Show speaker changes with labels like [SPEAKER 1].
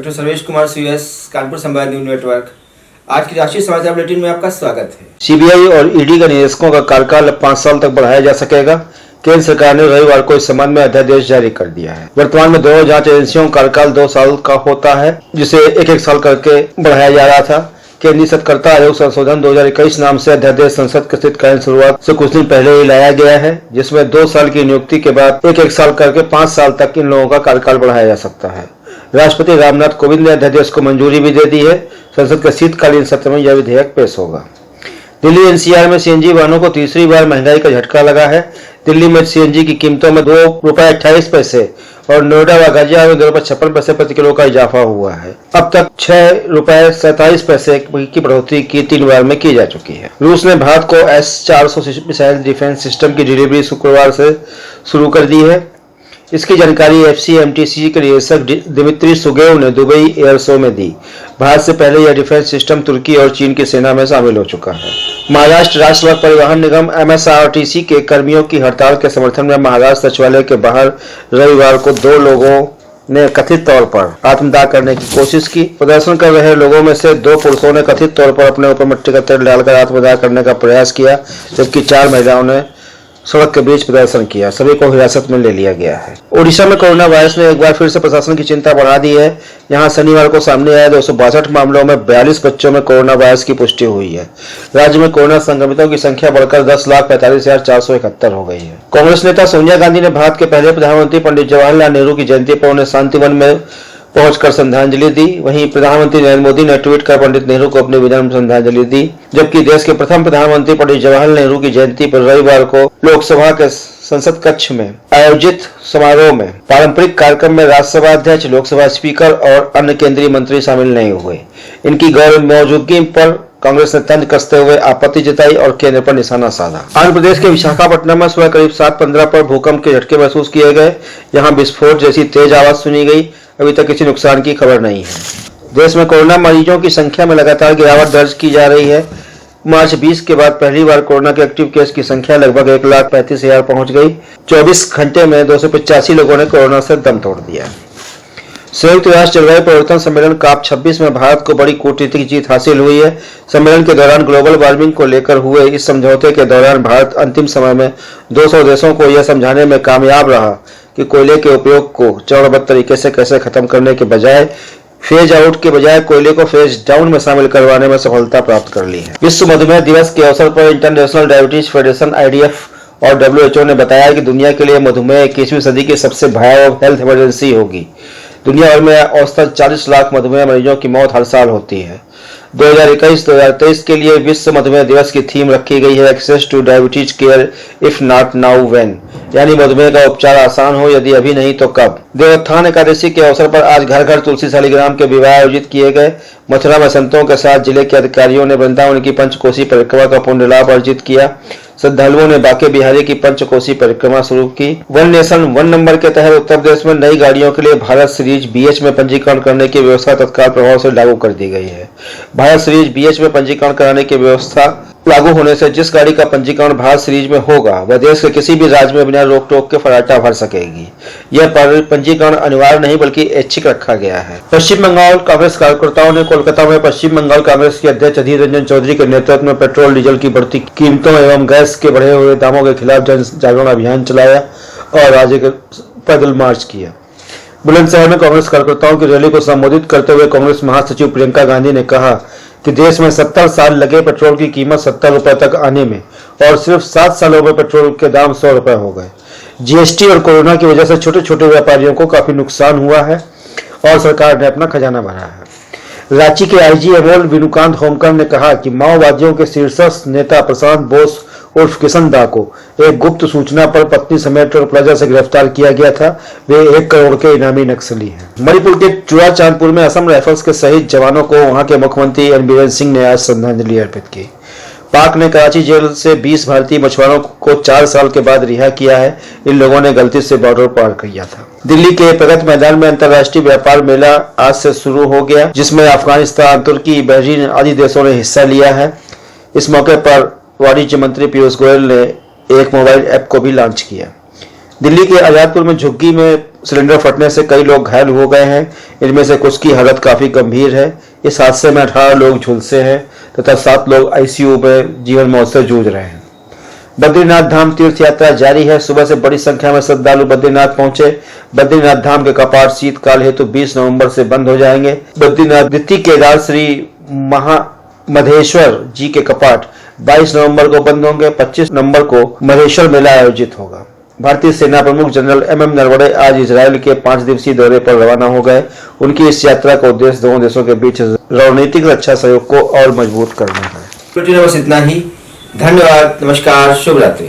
[SPEAKER 1] Doctor Sarvesh Kumar CS Kanpur संवाद news network. आज की राष्ट्रीय समाचार बुलेटिन में आपका स्वागत है।
[SPEAKER 2] सीबीआई और ईडी के निदेशकों का कार्यकाल अब 5 साल तक बढ़ाया जा सकेगा। केंद्र सरकार ने रविवार को इस संबंध में अध्यादेश जारी कर दिया है। वर्तमान में दोनों जांच एजेंसियों का कार्यकाल 2 साल का होता है, जिसे एक साल करके बढ़ाया जा रहा था। केंद्रीय सत्कर्ता आयोग संशोधन 2021 नाम से अध्यादेश संसद के शीतकालीन शुरुआत से कुछ दिन पहले ही लाया गया है, जिसमें 2 साल की नियुक्ति के बाद एक साल करके 5 साल तक इन लोगों का कार्यकाल बढ़ाया जा सकता है। राष्ट्रपति रामनाथ कोविंद ने अध्यादेश को मंजूरी भी दे दी है। संसद के शीतकालीन सत्र में यह विधेयक पेश होगा। दिल्ली एनसीआर में सीएनजी वाहनों को तीसरी बार महंगाई का झटका लगा है। दिल्ली में सीएनजी की कीमतों में ₹2.28 और नोएडा व गाजियाबाद में ₹2.56 प्रति किलो का इजाफा हुआ है। अब तक ₹6.27 की बढ़ोतरी की 3 बार में की जा चुकी है। रूस ने भारत को S-400 मिसाइल डिफेंस सिस्टम की डिलीवरी शुक्रवार से शुरू कर दी है। इसकी जानकारी FCMTC के निदेशक दिमित्री सुगेव ने दुबई एयर शो में दी। भारत से पहले यह डिफेंस सिस्टम तुर्की और चीन की सेना में शामिल हो चुका है। महाराष्ट्र राज्य सड़क परिवहन निगम MSRTC के कर्मियों की हड़ताल के समर्थन में महाराष्ट्र सचिवालय के बाहर रविवार को 2 लोगों ने कथित तौर पर आत्मदाह करने की कोशिश की। प्रदर्शन कर रहे लोगों में से 2 पुरुषों ने कथित तौर पर अपने ऊपर मिट्टी का तेल डालकर आत्मदाह करने का प्रयास किया, जबकि 4 महिलाओं ने सड़क के बीच प्रदर्शन किया। सभी को हिरासत में ले लिया गया है। ओडिशा में कोरोना वायरस ने एक बार फिर से प्रशासन की चिंता बढ़ा दी है। यहां शनिवार को सामने आए 262 मामलों में 42 बच्चों में कोरोना वायरस की पुष्टि हुई है। राज्य में कोरोना संक्रमितों की संख्या बढ़कर 10,45,471 हो गई है। कांग्रेस नेता सोनिया गांधी ने भारत के पहले प्रधानमंत्री पंडित जवाहरलाल नेहरू की जयंती पर उन्हें शांतिवन में पहुंचकर श्रद्धांजलि दी। वहीं प्रधानमंत्री नरेंद्र मोदी ने ट्वीट कर पंडित नेहरू को अपनी विनम्र श्रद्धांजलि दी, जबकि देश के प्रथम प्रधानमंत्री पंडित जवाहरलाल नेहरू की जयंती पर रविवार को लोकसभा के संसद कक्ष में आयोजित समारोह में पारंपरिक कार्यक्रम में राज्यसभा अध्यक्ष, लोकसभा स्पीकर और अन्य केंद्रीय मंत्री शामिल नहीं हुए। इनकी गैर मौजूदगी पर कांग्रेस ने तंज कसते हुए आपत्ति जताई और केंद्र पर निशाना साधा। आंध्र प्रदेश के विशाखापट्टनम में सुबह करीब 7:15 पर भूकंप के झटके महसूस किए गए। यहाँ विस्फोट जैसी तेज आवाज सुनी गई। अभी तक किसी नुकसान की खबर नहीं है। देश में कोरोना मरीजों की संख्या में लगातार गिरावट दर्ज की जा रही है। मार्च 20 के बाद पहली बार कोरोना के एक्टिव केस की संख्या लगभग 1,35,000 पहुंच गई। 24 घंटे में 285 लोगों ने कोरोना से दम तोड़ दिया। संयुक्त राष्ट्र जलवायु परिवर्तन सम्मेलन COP26 में भारत को बड़ी कूटनीतिक जीत हासिल हुई है। सम्मेलन के दौरान ग्लोबल वार्मिंग को लेकर हुए इस समझौते के दौरान भारत अंतिम समय में 200 देशों को यह समझाने में कामयाब रहा कि कोयले के उपयोग को चरणबद्ध तरीके से कैसे खत्म करने के बजाय फेज आउट के बजाय कोयले को फेज डाउन में शामिल करवाने में सफलता प्राप्त कर ली है। विश्व मधुमेह दिवस के अवसर पर इंटरनेशनल डायबिटीज फेडरेशन IDF और WHO ने बताया कि दुनिया के लिए मधुमेह 21वीं सदी की सबसे भयावह हेल्थ इमरजेंसी होगी। दुनिया भर में औसतन 40 लाख मधुमेह मरीजों की मौत हर साल होती है। 2021-2023 के लिए विश्व मधुमेह दिवस की थीम रखी गई है access to diabetes care if not now when, यानी मधुमेह का उपचार आसान हो, यदि अभी नहीं तो कब। देवोत्थान एकादशी के अवसर पर आज घर घर तुलसी शालिग्राम के विवाह आयोजित किए गए। मथुरा में संतों के साथ जिले के अधिकारियों ने वृंदावन की पंचकोसी परिक्रमा का पुण्य लाभ अर्जित किया। श्रद्धालुओं ने बांके बिहारी की पंचकोसी परिक्रमा शुरू की। वन नेशन वन नंबर के तहत उत्तर प्रदेश में नई गाड़ियों के लिए भारत सीरीज BH में पंजीकरण करने की व्यवस्था तत्काल प्रभाव से लागू कर दी गई है। भारत सीरीज BH में पंजीकरण कराने की व्यवस्था लागू होने से जिस गाड़ी का पंजीकरण भारत सीरीज में होगा वह देश के किसी भी राज्य में बिना रोक टोक के फर्राटा भर सकेगी। यह पंजीकरण अनिवार्य नहीं बल्कि ऐच्छिक रखा गया है। पश्चिम बंगाल कांग्रेस कार्यकर्ताओं ने कोलकाता में पश्चिम बंगाल कांग्रेस के अध्यक्ष अधीर रंजन चौधरी के नेतृत्व में पेट्रोल डीजल की बढ़ती कीमतों एवं गैस के बढ़े हुए दामों के खिलाफ जन जागरण अभियान चलाया और राज्य के पैदल मार्च किया। बुलंदशहर में कांग्रेस कार्यकर्ताओं की रैली को संबोधित करते हुए कांग्रेस महासचिव प्रियंका गांधी ने कहा कि देश में 70 साल लगे पेट्रोल की कीमत 70 रुपए तक आने में और सिर्फ 7 सालों में पेट्रोल के दाम 100 रुपए हो गए। GST और कोरोना की वजह से छोटे छोटे व्यापारियों को काफी नुकसान हुआ है और सरकार ने अपना खजाना भरा है। रांची के IG अमोल विनुकांत होमकर ने कहा कि माओवादियों के शीर्षस्थ नेता प्रशांत बोस उर्फ किशन दा को एक गुप्त सूचना पर पत्नी समेत टोल प्लाजा से गिरफ्तार किया गया था। वे 1 करोड़ के इनामी नक्सली हैं। मणिपुर के चुराचांदपुर में असम राइफल्स के शहीद जवानों को वहां के मुख्यमंत्री एन बीरेन सिंह ने आज श्रद्धांजलि अर्पित की। पाक ने कराची जेल से 20 भारतीय मछुआरों को 4 साल के बाद रिहा किया है। इन लोगों ने गलती से बॉर्डर पार किया था। दिल्ली के प्रगति मैदान में अंतर्राष्ट्रीय व्यापार मेला आज से शुरू हो गया, जिसमें अफगानिस्तान, तुर्की, बहरीन आदि देशों ने हिस्सा लिया है। इस मौके पर वाणिज्य मंत्री पीयूष गोयल ने एक मोबाइल ऐप को भी लॉन्च किया। दिल्ली के आजादपुर में झुग्गी में सिलेंडर फटने से कई लोग घायल हो गए हैं। इनमें से कुछ की हालत काफी गंभीर है। इस हादसे में 18 लोग झुलसे हैं तथा 7 लोग आईसीयू में जीवन मौत से जूझ रहे हैं। बद्रीनाथ धाम तीर्थ यात्रा जारी है। सुबह से बड़ी संख्या में श्रद्धालु बद्रीनाथ पहुंचे। बद्रीनाथ धाम के कपाट शीतकाल हेतु 20 नवंबर से बंद हो जाएंगे। बद्रीनाथ द्वितीय केदार श्री मधेश्वर जी के कपाट 22 नवंबर को बंद होंगे। 25 नवंबर को मधेश्वर मेला आयोजित होगा। भारतीय सेना प्रमुख जनरल MM नरवणे आज इजरायल के 5 दिवसीय दौरे पर रवाना हो गए। उनकी इस यात्रा का उद्देश्य दोनों देशों के बीच रणनीतिक रक्षा सहयोग को और मजबूत करना है।
[SPEAKER 1] बुलेटिन में बस इतना ही। धन्यवाद, नमस्कार, शुभ रात्रि।